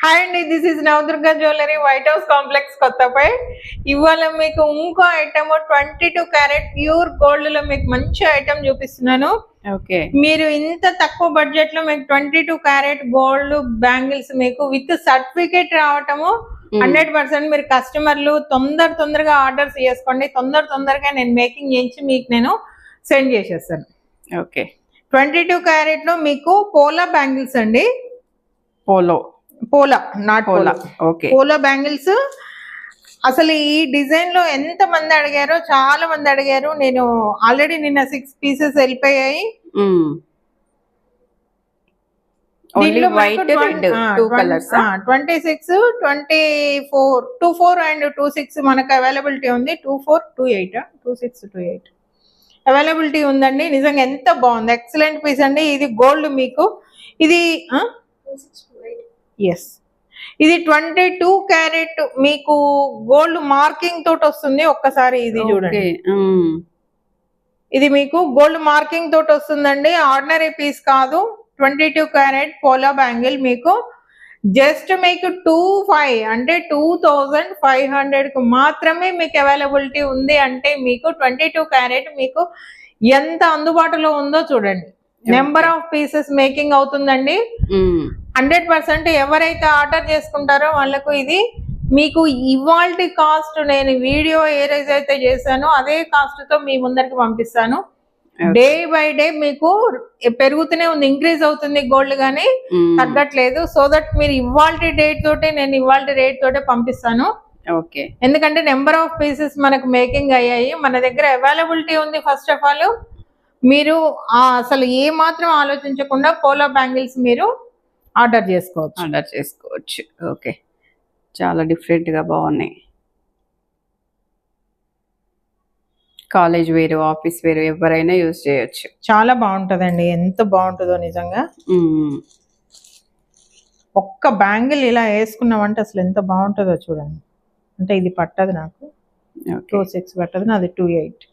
Hi అండి, this is Navadurga jewellery, white house complex Kothapet. ఇవాళ మీకు ఇంకో ఐటమ్ 22 క్యారెట్ ప్యూర్ గోల్డ్ లో మీకు మంచి ఐటమ్ చూపిస్తున్నాను. ఓకే, మీరు ఇంత తక్కువ బడ్జెట్ లో మీకు 22 క్యారెట్ గోల్డ్ బ్యాంగిల్స్ మీకు విత్ సర్టిఫికేట్ రావటము 100%. మీరు కస్టమర్లు తొందరగా ఆర్డర్స్ చేసుకోండి. తొందరగా నేను మేకింగ్ చేయించి మీకు నేను సెండ్ చేసేస్తాను. ఓకే, 22 క్యారెట్ లో మీకు పోలా బ్యాంగిల్స్ అండి. పోలా నాట్ పోలా. ఓకే, పోలా బ్యాంగిల్స్. అసలు ఈ డిజైన్ లో ఎంత మంది అడిగారో, చాలా మంది అడిగారు. నేను ఆల్రెడీ నిన్న 6 పీసెస్ వెళ్ళిపోయాయి. దీంట్లో 26, 24 అండ్ 26 మనకు అవైలబిలిటీ ఉంది. 24, 28, 26, 28 అవైలబిలిటీ ఉందండి. నిజంగా ఎంత బాగుంది, ఎక్సలెంట్ పీస్ అండి. ఇది గోల్డ్ మీకు. ఇది ఎస్, ఇది 22 క్యారెట్ మీకు గోల్డ్ మార్కింగ్ తోటి వస్తుంది. ఒక్కసారి ఇది చూడండి, ఇది మీకు గోల్డ్ మార్కింగ్ తోటి వస్తుందండి. ఆర్డినరీ పీస్ కాదు. 22 క్యారెట్ పోలా బ్యాంగిల్ మీకు జస్ట్ మీకు 25 అంటే 2500 కు మాత్రమే మీకు అవైలబిలిటీ ఉంది. అంటే మీకు 22 క్యారెట్ మీకు ఎంత అందుబాటులో ఉందో చూడండి. నెంబర్ ఆఫ్ పీసెస్ మేకింగ్ అవుతుందండి. 100% ఎవరైతే ఆర్డర్ చేసుకుంటారో వాళ్ళకు ఇది మీకు ఇవాల్టి కాస్ట్, నేను వీడియో ఏ రోజు అయితే చేశానో అదే కాస్ట్ తో మీ ముందరికి పంపిస్తాను. డే బై డే మీకు పెరుగుతూనే ఉంది, ఇంక్రీజ్ అవుతుంది గోల్డ్ గానీ తగ్గట్లేదు. సో దట్ మీరు ఇవాల్టి డేట్ తోటే, నేను ఇవాల్టి రేట్ తోటే పంపిస్తాను. ఓకే, ఎందుకంటే నెంబర్ ఆఫ్ పీసెస్ మనకు మేకింగ్ అయ్యాయి, మన దగ్గర అవైలబిలిటీ ఉంది. ఫస్ట్ ఆఫ్ ఆల్ మీరు అసలు ఏ మాత్రం ఆలోచించకుండా పోలా బ్యాంగిల్స్ మీరు ఆర్డర్ చేసుకోవచ్చు. ఓకే, చాలా డిఫరెంట్ గా బాగున్నాయి. కాలేజ్ వేరు, ఆఫీస్ వేరు, ఎవరైనా యూజ్ చేయొచ్చు. చాలా బాగుంటదండి, ఎంత బాగుంటుందో నిజంగా. ఒక్క బ్యాంగిల్ ఇలా వేసుకున్నామంటే అసలు ఎంత బాగుంటుందో చూడండి. అంటే ఇది పట్టదు నాకు, 26 పట్టదు, నాది 28.